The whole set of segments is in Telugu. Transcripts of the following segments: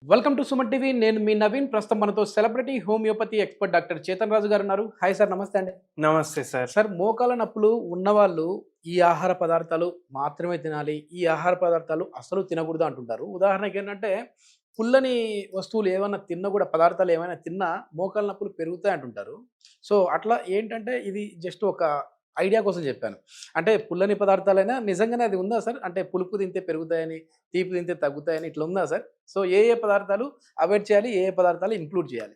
Welcome to Suman TV. నేను మీ నవీన్. ప్రస్తుతం మనతో celebrity homeopathy expert doctor Chetan Raju గారు ఉన్నారు. హాయ్ సార్, నమస్తే అండి. నమస్తే సార్. సార్, మోకాల నొప్పులు ఉన్నవాళ్ళు ఈ ఆహార పదార్థాలు మాత్రమే తినాలి, ఈ ఆహార పదార్థాలు అసలు తినకూడదు అంటుంటారు. ఉదాహరణకి ఏంటంటే పుల్లని వస్తువులు ఏమైనా తిన్నా కూడా, పదార్థాలు ఏమైనా తిన్నా మోకాల నొప్పులు పెరుగుతాయి అంటుంటారు. సో అట్లా ఏంటంటే ఇది జస్ట్ ఒక ఐడియా కోసం చెప్పాను. అంటే పుల్లని పదార్థాలైనా నిజంగానే అది ఉందా సార్? అంటే పులుపు తింటే పెరుగుతాయని, తీపి తింటే తగ్గుతాయని ఇట్లా ఉందా సార్? సో ఏ పదార్థాలు అవాయిడ్ చేయాలి, ఏ పదార్థాలు ఇంక్లూడ్ చేయాలి?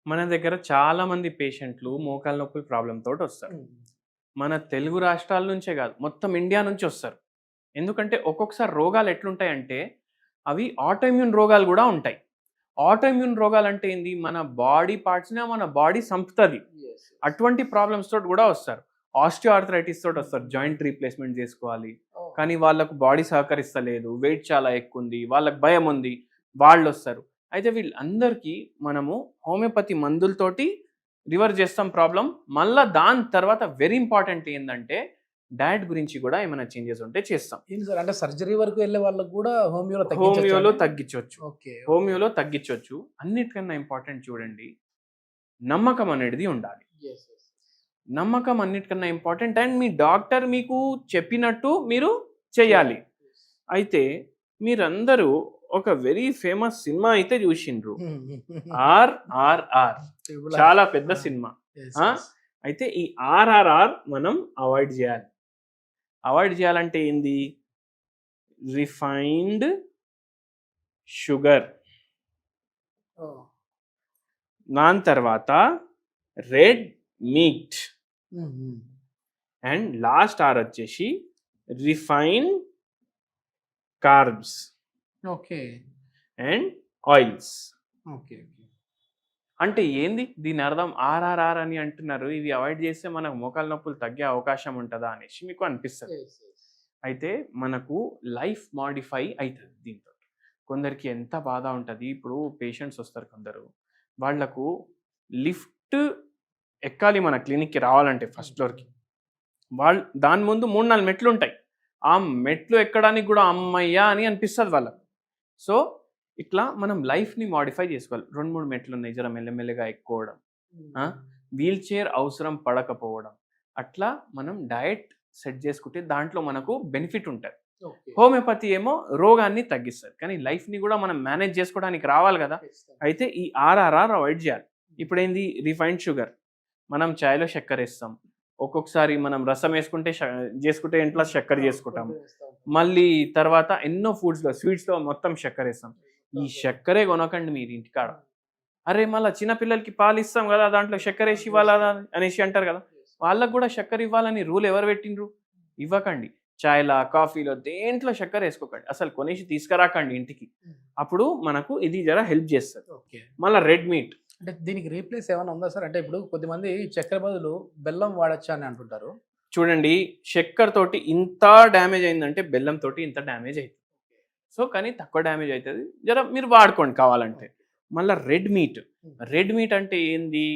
మన దగ్గర చాలా మంది పేషెంట్లు మోకాళ్ళ నొప్పుల ప్రాబ్లమ్ తోటి వస్తారు. మన తెలుగు రాష్ట్రాల నుంచే కాదు, మొత్తం ఇండియా నుంచి వస్తారు. ఎందుకంటే ఒక్కొక్కసారి రోగాలు ఎట్లుంటాయంటే అవి ఆటోఇమ్యూన్ రోగాలు కూడా ఉంటాయి. ఆటోఇమ్యూన్ రోగాలు అంటే ఏంది? మన బాడీ పార్ట్స్ని మన బాడీ సంపుతుంది. అటువంటి ప్రాబ్లమ్స్ తోటి కూడా వస్తారు. ఆస్టియో ఆర్థరైటిస్ తోటి వస్తారు. జాయింట్ రీప్లేస్మెంట్ చేసుకోవాలి, కానీ వాళ్ళకు బాడీ సహకరిస్తలేదు, వెయిట్ చాలా ఎక్కువ ఉంది, వాళ్ళకి భయం ఉంది, వాళ్ళు వస్తారు. అయితే వీళ్ళందరికీ మనము హోమియోపతి మందులతోటి రివర్స్ చేస్తాం ప్రాబ్లం. మళ్ళీ దాని తర్వాత వెరీ ఇంపార్టెంట్ ఏంటంటే డయట్ గురించి కూడా ఏమైనా చేంజెస్ ఉంటే చేస్తాం. ఏంటి సార్, అంటే సర్జరీ వరకు వెళ్ళే వాళ్ళకి కూడా హోమియోలో తగ్గించవచ్చు. హోమియోలో తగ్గించవచ్చు. అన్నిటికన్నా ఇంపార్టెంట్ చూడండి, నమ్మకం అనేది ఉండాలి. నమ్మకం అన్నిటికన్నా ఇంపార్టెంట్. అండ్ మీ డాక్టర్ మీకు చెప్పినట్టు మీరు చేయాలి. అయితే మీరందరూ ఒక వెరీ ఫేమస్ సినిమా అయితే చూసిండ్రు, RRR. చాలా పెద్ద సినిమా. అయితే ఈ RRR మనం అవాయిడ్ చేయాలి. అవాయిడ్ చేయాలంటే ఏంది? రిఫైన్డ్ షుగర్, దాని తర్వాత red meat, and last are వచ్చేసి రిఫైన్ కార్బ్స్ అండ్ ఆయిల్స్. అంటే ఏంది దీని అర్థం? RRR అని అంటున్నారు, ఇవి అవాయిడ్ చేస్తే మనకు మోకాళ్ళ నొప్పులు తగ్గే అవకాశం ఉంటుందా అనేసి మీకు అనిపిస్తుంది. అయితే మనకు లైఫ్ మాడిఫై అవుతుంది దీంతో. కొందరికి ఎంత బాధ ఉంటుంది. ఇప్పుడు పేషెంట్స్ వస్తారు కొందరు, వాళ్లకు లిఫ్ట్ ఎక్కాలి మన క్లినిక్కి రావాలంటే ఫస్ట్ ఫ్లోర్కి. వాళ్ళు దాని ముందు 3-4 మెట్లు ఉంటాయి. ఆ మెట్లు ఎక్కడానికి కూడా అమ్మయ్యా అని అనిపిస్తుంది వాళ్ళకు. సో ఇట్లా మనం లైఫ్ని మాడిఫై చేసుకోవాలి. 2-3 మెట్లు ఉన్నాయి, జర మెల్లమెల్లగా ఎక్కువడం, వీల్ చైర్ అవసరం పడకపోవడం, అట్లా మనం డయట్ సెట్ చేసుకుంటే దాంట్లో మనకు బెనిఫిట్ ఉంటుంది. హోమియోపతి ఏమో రోగాన్ని తగ్గిస్తుంది, కానీ లైఫ్ని కూడా మనం మేనేజ్ చేసుకోవడానికి రావాలి కదా. అయితే ఈ RRR అవాయిడ్ చేయాలి. ఇప్పుడు ఏంది? Refined sugar. మనం చాయ్లో చక్కెర వేస్తాం, ఒక్కొక్కసారి మనం రసం చేసుకుంటే ఇంట్లో చక్కెర చేసుకుంటాం. మళ్ళీ తర్వాత ఎన్నో ఫుడ్స్లో, స్వీట్స్లో మొత్తం చక్కెర వేస్తాం. ఈ చక్కెరే కొనకండి మీరు ఇంటికాడ. అరే మళ్ళీ చిన్నపిల్లలకి పాలు ఇస్తాం కదా, దాంట్లో చక్కెర వేసి ఇవ్వాలా అనేసి అంటారు కదా. వాళ్ళకు కూడా చక్కెర ఇవ్వాలని రూల్ ఎవరు పెట్టిండ్రు? ఇవ్వకండి. చాయ్లా, కాఫీలో దేంట్లో చక్కెర వేసుకోకండి, అసలు కొనేసి తీసుకురాకండి ఇంటికి. అప్పుడు మనకు ఇది జర హెల్ప్ చేస్తుంది. మళ్ళీ రెడ్ మీట్. అంటే దీనికి రీప్లేస్ ఏమైనా ఉందా సార్? అంటే ఇప్పుడు కొద్దిమంది చక్కెర బదులు బెల్లం వాడచ్చా అని అంటుంటారు. చూడండి, చక్కెర తోటి ఇంత డ్యామేజ్ అయిందంటే బెల్లం తోటి ఇంత డ్యామేజ్ అవుతుంది. సో కానీ తక్కువ డ్యామేజ్ అవుతుంది, జర మీరు వాడుకోండి కావాలంటే. మళ్ళీ రెడ్ మీట్. రెడ్ మీట్ అంటే ఏంది?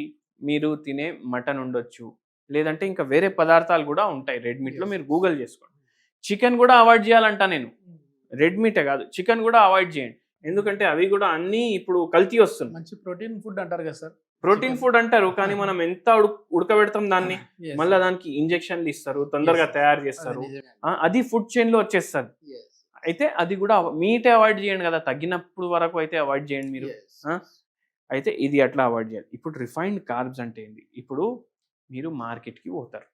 మీరు తినే మటన్ ఉండొచ్చు, లేదంటే ఇంకా వేరే పదార్థాలు కూడా ఉంటాయి రెడ్ మీట్లో, మీరు గూగుల్ చేసుకోండి. చికెన్ కూడా అవాయిడ్ చేయాలంట నేను. రెడ్ మీటే కాదు, చికెన్ కూడా అవాయిడ్ చేయండి. ఎందుకంటే అవి కూడా అన్నీ ఇప్పుడు కల్తీ వస్తుంది. మంచి ప్రోటీన్ ఫుడ్ అంటారు కదా సార్. ప్రోటీన్ ఫుడ్ అంటారు, కానీ మనం ఎంత ఉడకబెడతాం దాన్ని, మళ్ళీ దానికి ఇంజెక్షన్లు ఇస్తారు, తొందరగా తయారు చేస్తారు, అది ఫుడ్ చైన్ లో వచ్చేస్తుంది. అయితే అది కూడా మీటే అవాయిడ్ చేయండి కదా, తగ్గినప్పుడు వరకు అయితే అవాయిడ్ చేయండి మీరు. అయితే ఇది అట్లా అవాయిడ్ చేయాలి. ఇప్పుడు రిఫైన్డ్ కార్బ్స్ అంటే ఏంటి? ఇప్పుడు మీరు మార్కెట్కి పోతారు,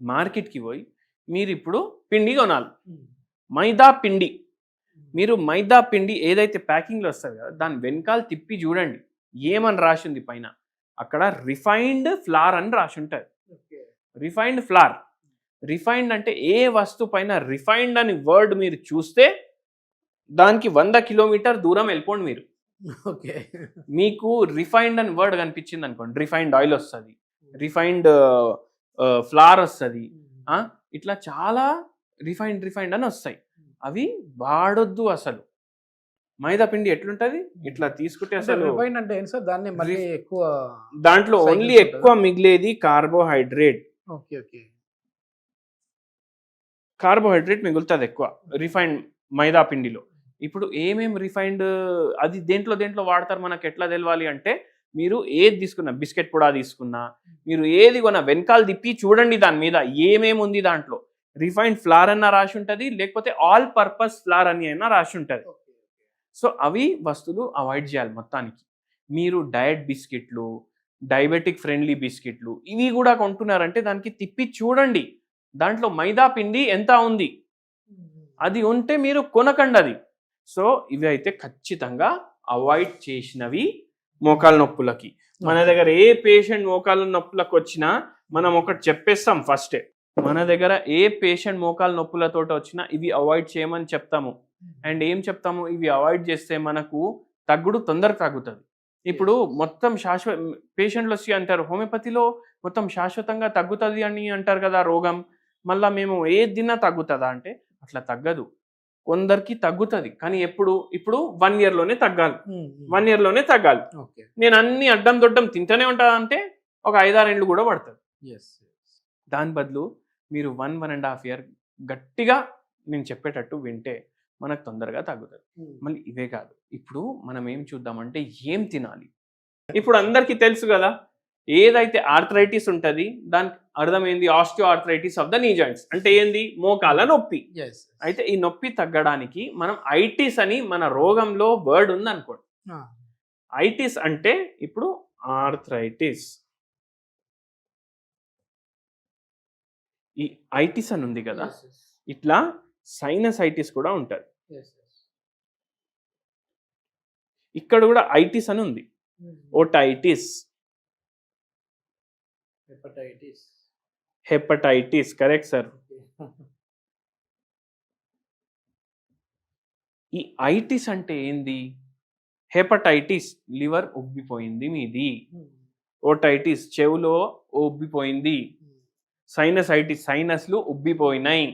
మార్కెట్కి పోయి మీరు ఇప్పుడు పిండి కొనాలి, మైదా పిండి. మీరు మైదా పిండి ఏదైతే ప్యాకింగ్లో వస్తుంది కదా, దాని వెనకాల తిప్పి చూడండి ఏమని రాసి ఉంది పైన. అక్కడ రిఫైన్డ్ ఫ్లార్ అని రాసి ఉంటుంది. Refined flower. రిఫైన్డ్ అంటే ఏ వస్తువు పైన రిఫైన్డ్ అని వర్డ్ మీరు చూస్తే దానికి 100 కిలోమీటర్ దూరం వెళ్ళిపోండి మీరు. మీకు రిఫైన్డ్ అని వర్డ్ కనిపించింది అనుకోండి, రిఫైన్డ్ ఆయిల్ వస్తుంది, రిఫైన్డ్ ఫ్లార్ వస్తుంది, ఇట్లా చాలా రిఫైన్డ్ అని వస్తాయి. అవి వాడొద్దు అసలు. మైదా పిండి ఎట్లుంటది? ఇట్లా తీసుకుంటే అసలు అంటే ఏంటి సార్? దాన్ని మళ్ళీ ఎక్కువ దాంట్లో ఓన్లీ ఎక్కువ మిగిలేది కార్బోహైడ్రేట్. కార్బోహైడ్రేట్ మిగులుతుంది ఎక్కువ రిఫైన్డ్ మైదా పిండిలో. ఇప్పుడు ఏమేం రిఫైన్డ్ అది దేంట్లో వాడతారు మనకు ఎట్లా తెలవాలి అంటే, మీరు ఏది తీసుకున్నా బిస్కెట్ కూడా తీసుకున్నా, మీరు ఏది కొన్నా వెనకాల తిప్పి చూడండి దాని మీద ఏమేమి ఉంది దాంట్లో. రిఫైన్డ్ ఫ్లార్ అన్న రాసి ఉంటుంది, లేకపోతే ఆల్ పర్పస్ ఫ్లార్ అని అయినా రాసి ఉంటుంది. సో అవి వస్తువులు అవాయిడ్ చేయాలి మొత్తానికి. మీరు డయట్ బిస్కెట్లు, డయాబెటిక్ ఫ్రెండ్లీ బిస్కెట్లు ఇవి కూడా కొంటున్నారంటే దానికి తిప్పి చూడండి దాంట్లో మైదా పిండి ఎంత ఉంది. అది ఉంటే మీరు కొనకండి అది. సో ఇవి అయితే ఖచ్చితంగా అవాయిడ్ చేసినవి మోకాళ్ళ నొప్పులకి. మన దగ్గర ఏ పేషెంట్ మోకాళ్ళ నొప్పులకు వచ్చినా మనం ఒకటి చెప్పేస్తాం ఫస్టే. మన దగ్గర ఏ పేషెంట్ మోకాళ్ళ నొప్పులతో వచ్చినా ఇవి అవాయిడ్ చేయమని చెప్తాము. అండ్ ఏం చెప్తాము, ఇవి అవాయిడ్ చేస్తే మనకు తగ్గుడు తొందరగా తగ్గుతుంది. ఇప్పుడు మొత్తం పేషెంట్లు వచ్చి అంటారు హోమియోపతిలో మొత్తం శాశ్వతంగా తగ్గుతుంది అని అంటారు కదా రోగం, మళ్ళీ మేము ఏది తిన్నా తగ్గుతుందా అంటే అట్లా తగ్గదు. కొందరికి తగ్గుతుంది కానీ ఇప్పుడు 1 yearలోనే తగ్గాలి. 1 yearలోనే తగ్గాలి. నేను అన్ని అడ్డం దొడ్డం తింటూనే ఉంటా అంటే ఒక 5-6 ఏళ్ళు కూడా పడుతుంది. దాని బదులు మీరు 1-1.5 year గట్టిగా నేను చెప్పేటట్టు వింటే మనకు తొందరగా తగ్గుతుంది. మళ్ళీ ఇవే కాదు, ఇప్పుడు మనం ఏం చూద్దామంటే ఏం తినాలి. ఇప్పుడు అందరికీ తెలుసు కదా, ఏదైతే ఆర్థరైటిస్ ఉంటుంది దానికి అర్థం ఏంది, ఆస్టియో ఆర్థరైటిస్ ఆఫ్ ద నీ జాయింట్స్ అంటే ఏంది, మోకాల నొప్పి. అయితే ఈ నొప్పి తగ్గడానికి మనం ఐటిస్ అని మన రోగంలో వర్డ్ ఉంది అనుకోండి. ఐటిస్ అంటే ఇప్పుడు ఆర్థరైటిస్, ఈ ఐటిస్ అని ఉంది కదా, ఇట్లా సైనసైటిస్ కూడా ఉంటుంది. ఇక్కడ కూడా ఐటిస్ అని ఉంది, ఓటైటిస్, హెపటైటిస్. Correct sir. ఈ ఐటిస్ అంటే ఏంది, హెపటైటిస్ లివర్ ఉబ్బిపోయింది మీది, ఓటైటిస్ చెవులో ఉబ్బిపోయింది, సైనసైటిస్ సైనస్లు ఉబ్బిపోయినాయి,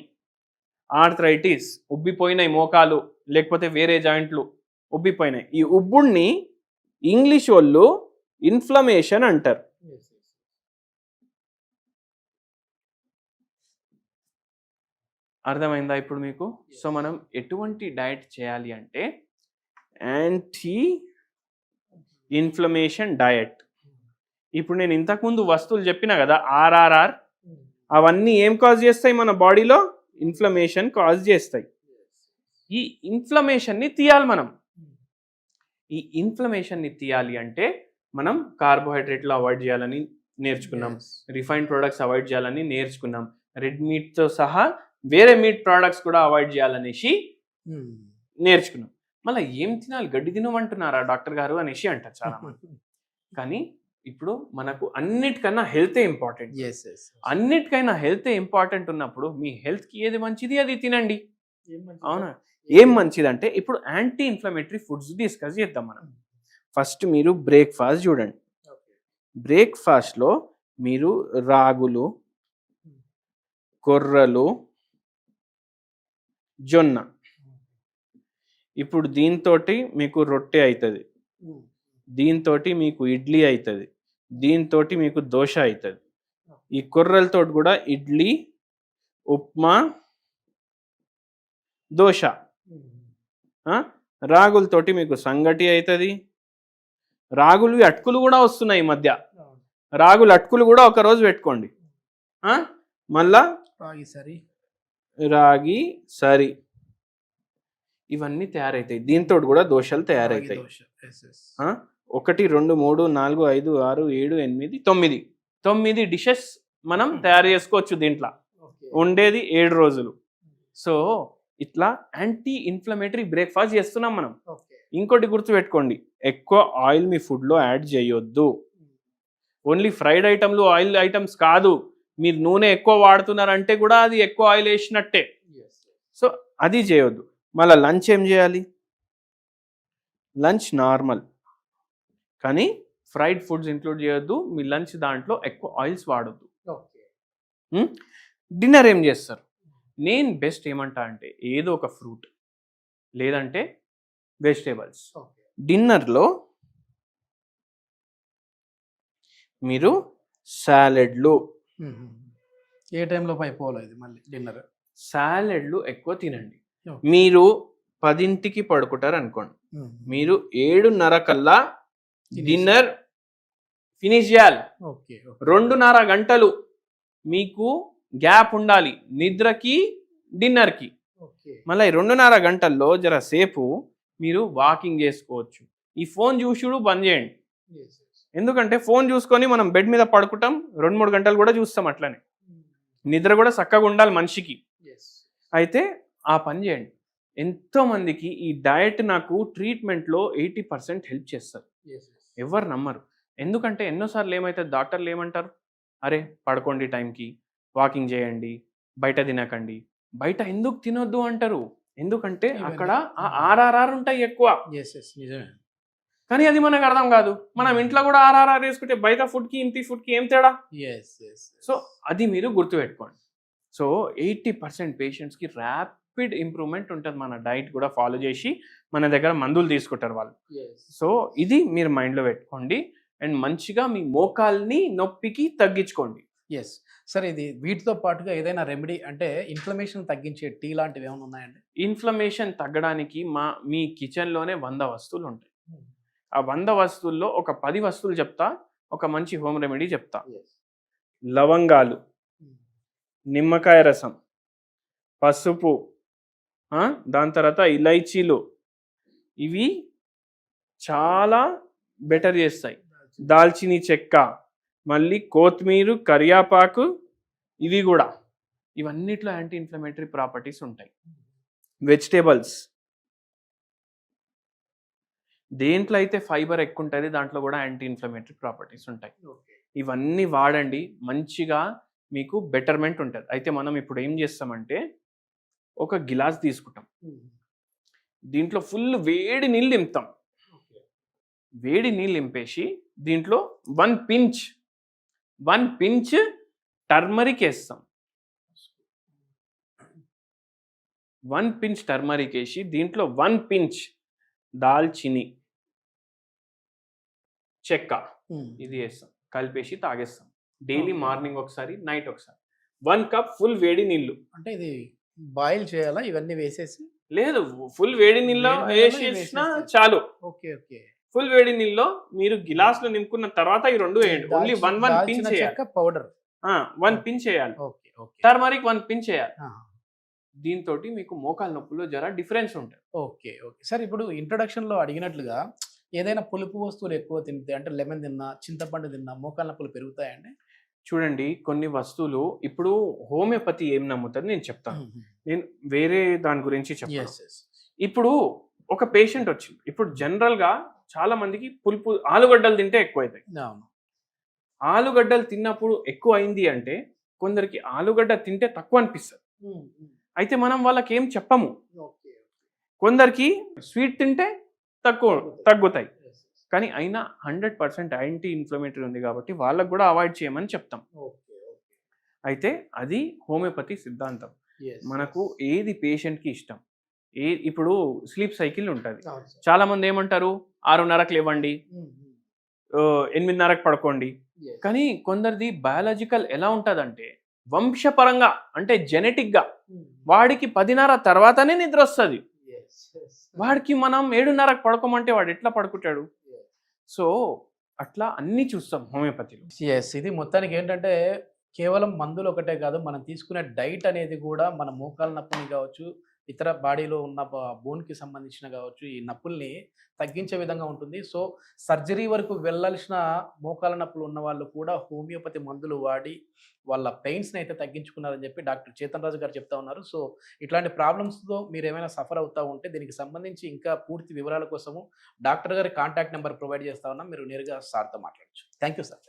ఆర్థరైటిస్ ఉబ్బిపోయినాయి మోకాలు లేకపోతే వేరే జాయింట్లు ఉబ్బిపోయినాయి. ఈ ఉబ్బుడిని ఇంగ్లీష్ వాళ్ళు ఇన్ఫ్లమేషన్ అంటారు. అర్థమైందా ఇప్పుడు మీకు? సో మనం ఎటువంటి డయట్ చేయాలి అంటే యాంటీ ఇన్ఫ్లమేషన్ డయట్. ఇప్పుడు నేను ఇంతకుముందు వస్తువులు చెప్పినా కదా, ఆర్ఆర్ఆర్, అవన్నీ ఏం కాజ్ చేస్తాయి మన బాడీలో, ఇన్ఫ్లమేషన్ కాజ్ చేస్తాయి. ఈ ఇన్ఫ్లమేషన్ని తీయాలి మనం. ఈ ఇన్ఫ్లమేషన్ని తీయాలి అంటే మనం కార్బోహైడ్రేట్లు అవాయిడ్ చేయాలని నేర్చుకున్నాం, రిఫైన్డ్ ప్రొడక్ట్స్ అవాయిడ్ చేయాలని నేర్చుకున్నాం, రెడ్ మీట్తో సహా వేరే మీట్ ప్రోడక్ట్స్ కూడా అవాయిడ్ చేయాలనేసి నేర్చుకున్నాం. మళ్ళీ ఏం తినాలి, గడ్డి తినమంటున్నారా డాక్టర్ గారు అనేసి అంటారు చాలా మంది. కానీ ఇప్పుడు మనకు అన్నిటికన్నా హెల్తే ఇంపార్టెంట్. అన్నిటికైనా హెల్తే ఇంపార్టెంట్ ఉన్నప్పుడు మీ హెల్త్కి ఏది మంచిది అది తినండి. అవునా? ఏం మంచిది అంటే ఇప్పుడు యాంటీ ఇన్ఫ్లమేటరీ ఫుడ్స్ డిస్కస్ చేద్దాం మనం. ఫస్ట్ మీరు బ్రేక్ఫాస్ట్ చూడండి. బ్రేక్ఫాస్ట్లో మీరు రాగులు, కొర్రలు, జొన్న, ఇప్పుడు దీంతో మీకు రొట్టె అవుతుంది, దీంతో మీకు ఇడ్లీ అవుతుంది, దీంతో మీకు దోశ అవుతుంది. ఈ కొర్రలతో కూడా ఇడ్లీ, ఉప్మా, దోశ. రాగులతోటి మీకు సంగటి అవుతుంది. రాగులు అటుకులు కూడా వస్తున్నాయి ఈ మధ్య, రాగులు అటుకులు కూడా ఒకరోజు పెట్టుకోండి. మళ్ళా రాగి సరి, ఇవన్నీ తయారవుతాయి. దీంతో కూడా దోశలు తయారవుతాయి. 1 2 3 4 5 6 7 8 9 డిషెస్ మనం తయారు చేసుకోవచ్చు. దీంట్లో ఉండేది 7 రోజులు. సో ఇట్లా యాంటీ ఇన్ఫ్లమేటరీ బ్రేక్ఫాస్ట్ చేస్తున్నాం మనం. ఇంకోటి గుర్తుపెట్టుకోండి, ఎక్కువ ఆయిల్ మీ ఫుడ్లో యాడ్ చేయొద్దు. ఓన్లీ ఫ్రైడ్ ఐటమ్లు ఆయిల్ ఐటమ్స్ కాదు, మీరు నూనె ఎక్కువ వాడుతున్నారంటే కూడా అది ఎక్కువ ఆయిల్ వేసినట్టే. సో అది చేయొద్దు. మళ్ళీ లంచ్ ఏం చేయాలి, లంచ్ నార్మల్ కానీ ఫ్రైడ్ ఫుడ్స్ ఇంక్లూడ్ చేయొద్దు. మీ లంచ్ దాంట్లో ఎక్కువ ఆయిల్స్ వాడొద్దు. డిన్నర్ ఏం చేస్తారు, నేను బెస్ట్ ఏమంటా అంటే ఏదో ఒక ఫ్రూట్ లేదంటే వెజిటేబుల్స్. డిన్నర్లో మీరు సాలెడ్లు, ఏ టైంలో అయిపోవాలి ఇది మళ్ళీ డిన్నర్, సాలెడ్లు ఎక్కువ తినండి. మీరు 10కి పడుకుంటారు అనుకోండి, మీరు 7:30 కల్లా డిన్నర్ ఫినిష్ చేయాలి. ఓకే 2:30 గంటలు మీకు గ్యాప్ ఉండాలి నిద్రకి డిన్నర్కి. ఓకే మళ్ళీ 2:30 గంటల్లో జర సేపు మీరు వాకింగ్ చేసుకోవచ్చు. ఈ ఫోన్ చూసుడు బంద్ చేయండి. ఎందుకంటే ఫోన్ చూసుకొని మనం బెడ్ మీద పడుకుంటాం, 2-3 గంటలు కూడా చూస్తాం. అట్లనే నిద్ర కూడా చక్కగా ఉండాలి మనిషికి. అయితే ఆ పని చేయండి. ఎంతో మందికి ఈ డయట్ నాకు ట్రీట్మెంట్లో 80% హెల్ప్ చేస్తారు. ఎవరు నమ్మరు. ఎందుకంటే ఎన్నోసార్లు ఏమవుతుంది, డాక్టర్లు ఏమంటారు, అరే పడుకోండి టైంకి, వాకింగ్ చేయండి, బయట తినకండి. బయట ఎందుకు తినొద్దు అంటారు, ఎందుకంటే అక్కడ ఆ ఆర్ఆర్ఆర్ ఉంటాయి ఎక్కువ. నిజమే. కానీ అది మనకు అర్థం కాదు. మనం ఇంట్లో కూడా ఆర్ఆర్ఆర్ వేసుకుంటే బయట ఫుడ్కి ఇంటి ఫుడ్కి ఏం తేడా? సో అది మీరు గుర్తుపెట్టుకోండి. సో 80% పేషెంట్స్కి ర్యాపిడ్ ఇంప్రూవ్మెంట్ ఉంటుంది మన డైట్ కూడా ఫాలో చేసి. మన దగ్గర మందులు తీసుకుంటారు వాళ్ళు. సో ఇది మీరు మైండ్లో పెట్టుకోండి. అండ్ మంచిగా మీ మోకాల్ని నొప్పికి తగ్గించుకోండి. ఎస్ సరే, ఇది వీటితో పాటుగా ఏదైనా రెమెడీ అంటే ఇన్ఫ్లమేషన్ తగ్గించే టీ లాంటివి ఏమైనా ఉన్నాయండి? ఇన్ఫ్లమేషన్ తగ్గడానికి మీ కిచెన్లోనే 100 వస్తువులు ఉంటాయి. ఆ 100 వస్తువుల్లో ఒక 10 వస్తువులు చెప్తా, ఒక మంచి హోమ్ రెమెడీ చెప్తా. లవంగాలు, నిమ్మకాయ రసం, పసుపు, దాని తర్వాత ఇలైచీలు, ఇవి చాలా బెటర్ చేస్తాయి. దాల్చిని చెక్క, మళ్ళీ కొత్తిమీర, కరియాపాకు, ఇవి కూడా, ఇవన్నిట్లో యాంటీ ఇన్ఫ్లమేటరీ ప్రాపర్టీస్ ఉంటాయి. వెజిటేబుల్స్, దేంట్లో అయితే ఫైబర్ ఎక్కువ ఉంటుంది దాంట్లో కూడా యాంటీ ఇన్ఫ్లమేటరీ ప్రాపర్టీస్ ఉంటాయి. ఇవన్నీ వాడండి, మంచిగా మీకు బెటర్మెంట్ ఉంటుంది. అయితే మనం ఇప్పుడు ఏం చేస్తామంటే ఒక గిలాస్ తీసుకుంటాం, దీంట్లో ఫుల్ వేడి నీళ్ళు నింపుతాం. వేడి నీళ్ళు నింపేసి దీంట్లో 1 పించ్ టర్మరిక్ వేస్తాం. 1 పించ్ టర్మరిక్ వేసి దీంట్లో 1 పించ్ దాల్చిని చెక్క ఇది వేస్తాం, కలిపేసి తాగేస్తాం. డైలీ మార్నింగ్ ఒకసారి, నైట్ ఒకసారి. 1 కప్ ఫుల్ వేడి నీళ్ళు. అంటే ఇది బాయిల్ చేయాలా ఇవన్నీ వేసేసి? లేదు, ఫుల్ వేడి నీళ్ళలో వేసేసినా చాలు. Okay okay. ఫుల్ వేడి నీళ్ళలో మీరు గిలాస్ లో నింపుకున్న తర్వాత ఈ 2 వేయండి. ఓన్లీ 1 పించ్ చేయాలి. పౌడర్ 1 పించ్ చేయాలి. టర్మరిక్ 1 పించ్ చేయాలి. దీంతో మీకు మోకాల నొప్పులు జర డిఫరెన్స్ ఉంటుంది. ఓకే ఓకే సార్, ఇప్పుడు ఇంట్రొడక్షన్ లో అడిగినట్లుగా ఏదైనా పులుపు వస్తువులు ఎక్కువ తింటే, అంటే లెమన్ తిన్నా, చింతపండు తిన్నా మోకాల నొప్పులు పెరుగుతాయండి? చూడండి, కొన్ని వస్తువులు ఇప్పుడు హోమియోపతి ఏం నమ్ముతుంది నేను చెప్తాను. నేను వేరే దాని గురించి చెప్తాను. ఇప్పుడు ఒక పేషెంట్ వచ్చింది, ఇప్పుడు జనరల్ గా చాలా మందికి పులుపు ఆలుగడ్డలు తింటే ఎక్కువ అవుతాయి. ఆలుగడ్డలు తిన్నప్పుడు ఎక్కువ అయింది అంటే కొందరికి ఆలుగడ్డ తింటే తక్కువ అనిపిస్తుంది. అయితే మనం వాళ్ళకి ఏం చెప్పము. కొందరికి స్వీట్ తింటే తగ్గుతాయి, కానీ అయినా 100% యాంటీ ఇన్ఫ్లమేటరీ ఉంది కాబట్టి వాళ్ళకు కూడా అవాయిడ్ చేయమని చెప్తాం. అయితే అది హోమియోపతి సిద్ధాంతం. మనకు ఏది పేషెంట్కి ఇష్టం. ఇప్పుడు స్లీప్ సైకిల్ ఉంటుంది. చాలా మంది ఏమంటారు, 6:30కి లేవండి, 8:30కి పడుకోండి. కానీ కొందరిది బయాలజికల్ ఎలా ఉంటుందంటే వంశపరంగా, అంటే జెనెటిక్ గా వాడికి 10:30 తర్వాతనే నిద్ర వస్తుంది. వాడికి మనం 7:30కి పడుకోమంటే వాడు ఎట్లా పడుకుంటాడు? సో అట్లా అన్ని చూస్తాం హోమియోపతిలో. ఇది మొత్తానికి ఏంటంటే కేవలం మందులు ఒకటే కాదు, మనం తీసుకునే డైట్ అనేది కూడా మన మోకాల నొప్పిని కావచ్చు, ఇతర బాడీలో ఉన్న బోన్కి సంబంధించిన కావచ్చు, ఈ నొప్పుల్ని తగ్గించే విధంగా ఉంటుంది. సో సర్జరీ వరకు వెళ్ళాల్సిన మోకాల నొప్పులు ఉన్న వాళ్ళు కూడా హోమియోపతి మందులు వాడి వాళ్ళ పెయిన్స్ని అయితే తగ్గించుకున్నారని చెప్పి డాక్టర్ చేతన్ రాజు గారు చెప్తా ఉన్నారు. సో ఇట్లాంటి ప్రాబ్లమ్స్తో మీరు ఏమైనా సఫర్ అవుతూ ఉంటే దీనికి సంబంధించి ఇంకా పూర్తి వివరాల కోసము డాక్టర్ గారి కాంటాక్ట్ నెంబర్ ప్రొవైడ్ చేస్తా ఉన్నాం, మీరు నేరుగా సార్తో మాట్లాడచ్చు. Thank you sir.